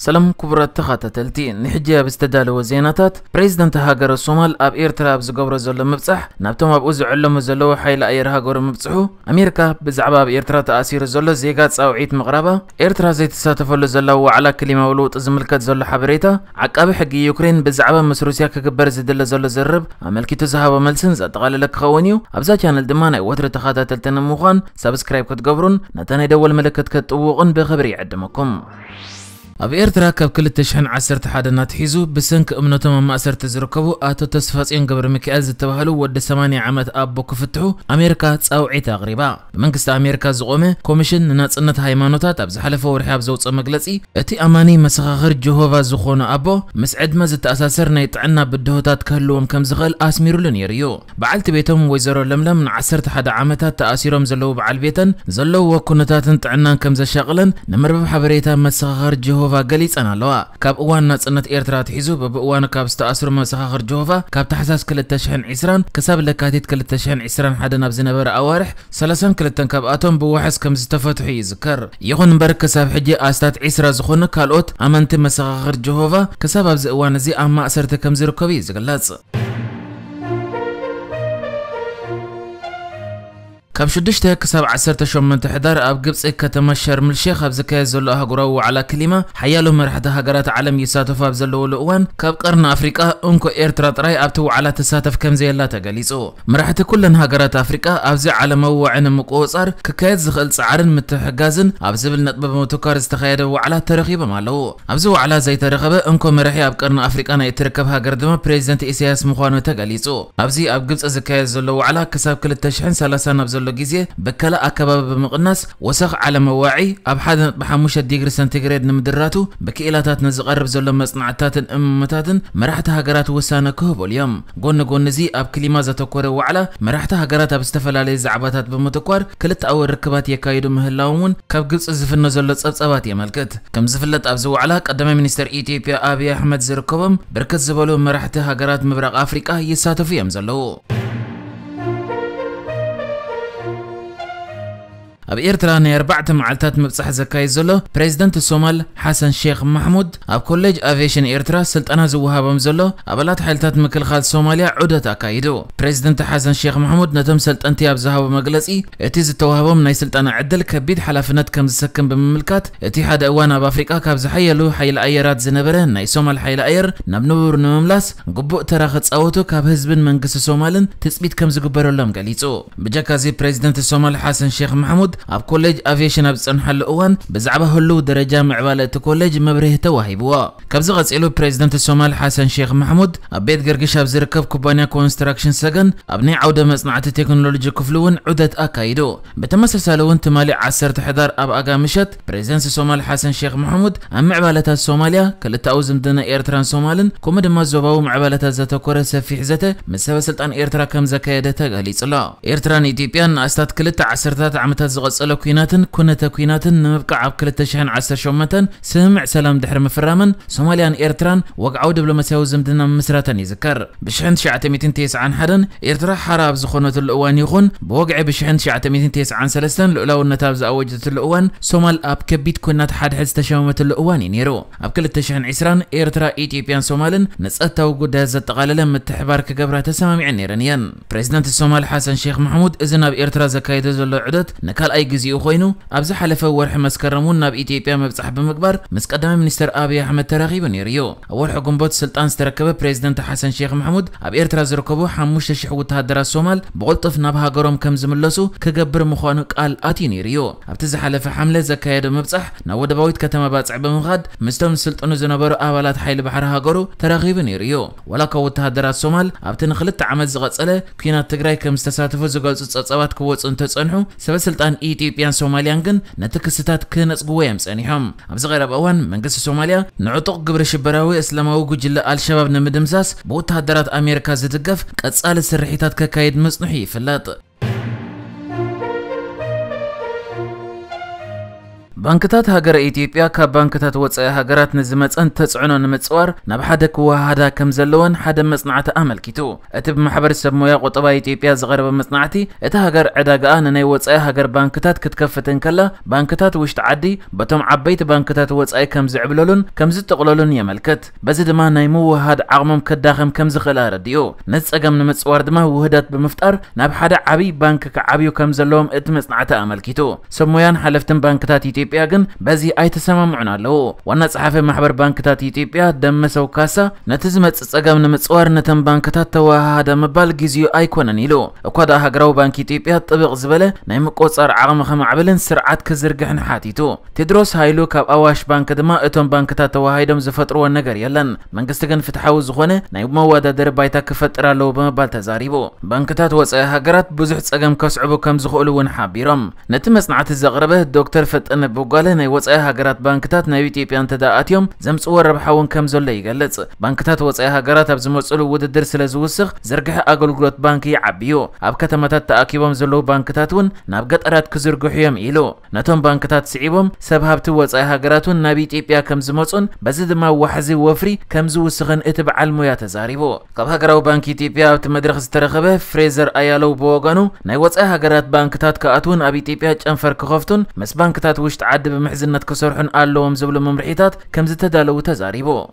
سلام كبرات تخاتتلتي نحجي بستدالو زيناتات بريزيدنت هاجر الصومال اب ايرترا بزقبر زلو مبصح نابتوم اب اوز علم زلو حيل اير هاجر مبصحو امريكا بزعبا بايرترا تاثير زلو زيغات صاوعيت مغربا ايرترا زي تساتفلو زلو وعلى كلمه ولوط زملكت زلو حبريتا عقابي حق يوكرين بزعبا مسروسيا كغبر زدل زلو زرب عملكيتو زهابا ملسن زطقاللك خونيو ابزا channel دمانا وتر تخاتتلتن مخان سبسكرايب كتغبرون نتاني دول ملكت كتطوقن بخبر يعدمكم اب ايرترا كاب كل تشحن 11 ناتحيزو بسنك امنتهم ما اسرت زركبو اتو تسفاصين قبر ميكاز تبهلو ود 8 عامات ابو كفتحو امريكا تصاوعيتا غريبا منكست امريكا زقومه كوميشن ناصنت هايمانوتات ابز حلفه ورحاب زوص مغلصي اتي اماني مسخخر جهوفا زخونه ابو مسعد مز تاساسر نيطعنا بدهوتات كهلوم كم زغل اسميرولن يريو بعلت بيتهم ويزرو لملم 11 عامات تاسيرهم زلو بعل بيتن زلو وكنتاتن طعنا كم زشغلن نمرب حبريتا مسخخر جهوفا فاقليص انا لوا كاب اوان نصنت ايرترا تحيزو ببوان كاب استاسر مسخخر جوفا كاب تحساس كل تشحن عسران كسب لكاتيت كل تشحن عسران حدا ناب زنبر اوارح 30 كلتن كاب اتوم بوحس كم زتفتحو يذكر يخون برك كسب حجي استات عسرا زخون كالوت امنت مسخخر جوفا كسب ابز اوان زي اما اسرت كم زركبي زغلاص كاب شدشته كسب 18 حدار اب قبص كتما شرم الشيخ اب زكاي زلو هغراو على كلمه حيالو مرحته هغرات عالم يساتفوا اب زلو لوان كاب قرن افريقيا انكو ايرترا طراي ابتو على تساتف كم زيلا تغليصو مرحته كلن هغرات افريقيا اب زي عالم وعن مقوصر ككايد زخل صعرن متحجازن اب زبل نطبب موتوكار استخيده وعلى ترخيب مالو اب زو على زي ترخبه انكو مرحي اب قرن افريقيا نا يتركب هاجر دما بريزيدنت اسياس مخوانو تغليصو اب زي اب قبص زكاي زلو على كسب كل تشحن 30 اب لو غيزي بكلا اكباب بمقناس وسخ على مواعي اب حدا بحموشه ديجري سنتيغريد نمدراتو بكيلاتات نزقرب زلو مصنعتاتن اممتاتن مرحت هاجرات وسانه كهبو اليوم غون زي اب كليما زتكور وعلى مرحت هاجرات باستفلالي زعباتات بمتكور كلت او ركبات يكايدو مهلاون كاب غلص زفنو زلو صبصبات يملكت كم زفلت ابزو على قدم مينستر ايثيوبيا ابي احمد زركبم بركت زبلو مرحت هاجرات مبرق افريقيا يساتفو يمزلو اب ايرترا ني 4 معلتات مبصح زكاي زلو بريزيدنت الصومال حسن شيخ محمود اب كوليج افيشن ايرترا سلطنا زوهابم زلو ابلات حيلتات مكلخال صوماليا عدت اكايدو بريزيدنت حسن شيخ محمود نتم سلطنتي اب زهاب مغلصي اتي زتوهابم ناي سلطنا عدل كبيد حلافنت كم زسكن بمملكات اتي حدا اوانا بافريقيا كاب زحيلو حيل ايرات زنبره ناي صومال حيل اير نبنور نملاس غبو تراخ صاوتو كاب حزبن منغس صومالن تثبيت كم زغبرلهم غليصو بجاكازي بريزيدنت الصومال حسن شيخ محمود اب كوليج افيشن اب صنحل اوان بزعبه هلو درجه معباله كوليج مبريه توهيبوا كبز قصيلو بريزيدنت الصومال حسن شيخ محمود اب بيت غرغش اب زركب كوبانيا كونستراكشن سجن ابني عوده مصنعه تكنولوجي كفلون عدت اكايدو بتمسسالون تمالي 10 حدار اب اغامشت بريزيدنت الصومال حسن شيخ محمود ام معباله الصوماليا كلتا اوزمدنا ايرتران صومالن كومد ما زوباو معباله زتكور سفي حزته مسبه سلطان ايرترا كم زكايده تغليصلا ايرتران ايثيوبيان استات كلتا 10 عامات صلو كويناتن كنت كويناتن نبقى عب كل تشحن 10 شومتن سمع سلام دحر مفرامن صوماليان ايرتران وقعو دبلوماسياو زمدنا مسراتن يذكر بشحن 991 ايرترا حراب زخونت الاوان يخون بوقع بشحن 993 لولاو نتابز اوجت الاوان صومال اب كبيت كنات حد حز تشومت الاوان ينيرو اب كل تشحن 20 ايرترا ايثيوبيان صومالن نصتاو غدا زتقالل متحبار كغبره تسمامع نيرنيان بريزيدنت الصومال حسن شيخ محمود اذن اب ايرترا زكايده زلو عدت نكال اي غزيو خوينو ابز حلفه ورح مسكرمون ناب ايثيوبيا مبصح بمقبر مس قدام مينستر ابي احمد تراخيبن يريو اول حكومبوت سلطان استركبه بريزيدنت حسن شيخ محمود اب ايرترا زركبو 5000 وتهدرات صومال بقلطف ناب هاغروم كم زملسو كغبر مخانو قال اتين يريو ابتز حلفه حمله زكايده مبصح نودباويت كتما باصع بمخاد مستم سلطنو زنبرو ابالات حيل بحر هاغرو تراخيبن يريو ولا كو تهدرات صومال ابتن خلت عمل زغصله كينات تግራይ كم استساتفو زغلص صصبات كوصن تصنحو سب سلطان ايثيوبيان صوماليان كن نتكستات كنصغو يمصنيهم ابز غير باوان منغس صوماليا نعطق قبر شبراوي اسلامو غجل الشباب نمدمساس بوتهدرات امريكا زدقف قصال سرحيتات ككايد مصنحي فلاط بانكتات هاجر إثيوبيا كبانكتات وصايا هاجرات نزمصن تصعنو نمصوار ناب حدا كوهادا كم زلون حدا مصنعته أملكيتو اتب محبر سب مويا قطبا إثيوبيا زغرب مصنعتي اتا هاجر عداغا ناي وصايا هاجر بانكتات كتكفتن كلا بانكتات وشت عدي بتم عبيت بانكتات وصايا كم زعبلولن كم زتقلولن يملكت بزي دما ناي موهاد عقمم كداخم كم زخلا رديو نصقم نمصوار دما وهدات بمفطر ناب حدا عبي بانك كعبيو كم زلوم ات مصنعته أملكيتو سب مويان حلفتن بانكتات إثيوبيا جن بزي أي تسمعنا له وانا صحافي محبر بانكتات إثيوبيا دمسو كاسا نتزمت صقم نمصوار نتم بانكتات توهادا مبال جزيو أيكونن له وكذا هجرو بانك إثيوبيا طبق زبله نايم قصر عقم خم عبلن سرعات كزرجحن حاتيتو تدرس هايلو كاب أواش بانك دما اتم بانكتات توهايدم زفترو النجر يلن منقستجن فتحو زخونه نايم مواد دربايتا كفترة لو بمبال تزاريبو بانكتات وصايا هجرات بزح صقم كسعبو كم زخولو ونحابيرم نتمس نعت الزغربه الدكتور فتن بوغاله ناي وصايا هاجرات بانكتات ناي إثيوبيا انتدااتيوم زمصور ربحون كم زل يغلص بانكتات وصايا هاجرات ابزمصلو وددر سلازوسخ زرغح اغلغلوت بانك يعبيو اب كتماتات تاكيبم زلو بانكتاتون ناب قطرات كزرغحيم إيلو نتوم بانكتات سعيبم سب هابت وصايا هاجراتون ناي إثيوبيا كم زمصون بزدما وحزي وفري كم زوسخن اتبع المويا تزاريبو قب هاجراو بانك إثيوبيا تمدرخ استرخبه فريزر ايالو بوغانو ناي وصايا هاجرات بانكتات كاتون اب إثيوبيا چنفر كخفتون مس بانكتات وشت عد بمحزنت كسرحن قالهم زبل ممرحيتات كم زتدالو تزاريبو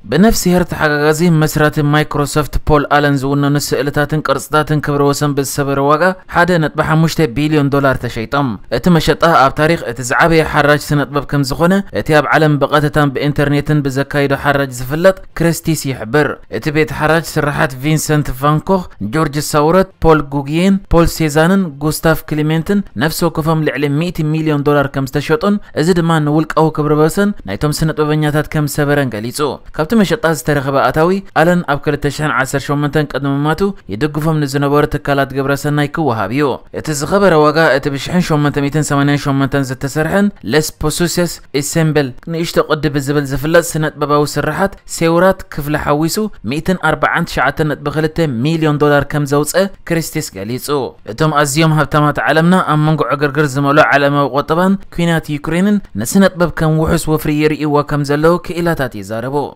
بنفس هرت حقاقازي مسرات مايكروسوفت بول آلن زونا نسئلتاتن قرصتاتن كبر وسن بالسبر واقع حدا نتبح مشته بليون دولار تشيطم اتم شطها اب تاريخ اتزعابي حراج سنطبب كم زخونه اتياب علم بقاتتان بانترنيتن بزكايدو حراج زفلت كريستيس يحبر اتبيت حراج سرحات فينسنت فانكوخ جورج ساورت بول جوغيين بول سيزانن غوستاف كليمنتن نفسو كفم لعلم 100 مليون دولار كم استشطن ازيد ما نولق او كبر بسن نايتم سنطببنياتات كم سبرن قليصو مشطات استرخبا اتاوي الان اب 2018 قدمماتو يدغفم نزنبر تكالات غبرسناي كوهابيو اتزخبر واغا اتبشحن 888 زتسرحن لس بوسوسس اسمبل نيشت قد بزبل زفلت سنت بباو سرحات سيورات كفل حويسو 249 مليون دولار كم زوصه كريستيس غليصو اتم ازيوم هبتمات عالمنا ام منقو غرغر زملو عالم قطبان كوينات يوكرين نسنت بب كم وحس وفري يري وكم زلو كيلاتات يزاربو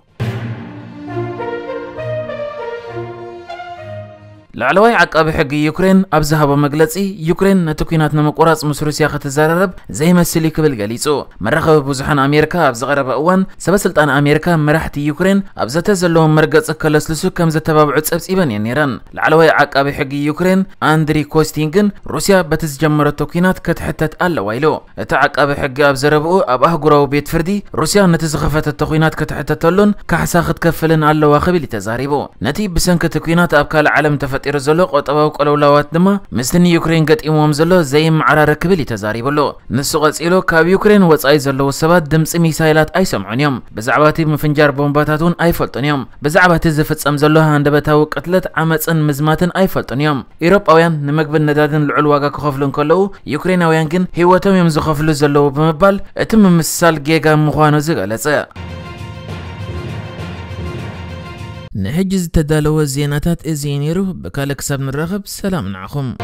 لعلوي عقاب حق يوكرين ابزها بمغلصي يوكرين نتكوينات نمقراص مس روسيا ختزاررب زي مسلي كبل غليصو مرخب بوزحن امريكا ابزغرب اوان سبسلطان امريكا مرحت يوكرين ابزته زلوم مرغص كلسلسو كم زتبابعو صبصيبن ينيرن لعلوي عقاب حق يوكرين اندري كوستينغن روسيا بتزجمرت توكينات كتحتت الله وايلو اتا عقاب حق ابزربو اب اهغراو بيت فردي روسيا نتزخفت التوكينات كتحتتلن كحساخت كفلن الله واخبل تزاريبو نتي بسنك توكينات ابكال عالم إرزلو قطباو قلولوات دما مستني يوكرين قد إموام زلو زي معرار كبلي تزاريبلو نسو قصيلو كاب يوكرين وصاي زلو السبات دمس ميسايلات أي سمعونيوم بزعباتي مفنجار بومباتاتون أي فلطنيوم بزعباتي زفت أمزلو هاندبتاو قتلت عمتسن مزماتن أي فلطنيوم إيروب أويان نمقبل ندادن العلواقا كخفلون كلو يوكرين أويان كن هيواتهم يمزو خفلو زلو بمبال اتم مسال جيغا مخوانو زغالسا نحجز تدالو الزيناتات ازينيرو بكالك سب نرغب سلام نعخم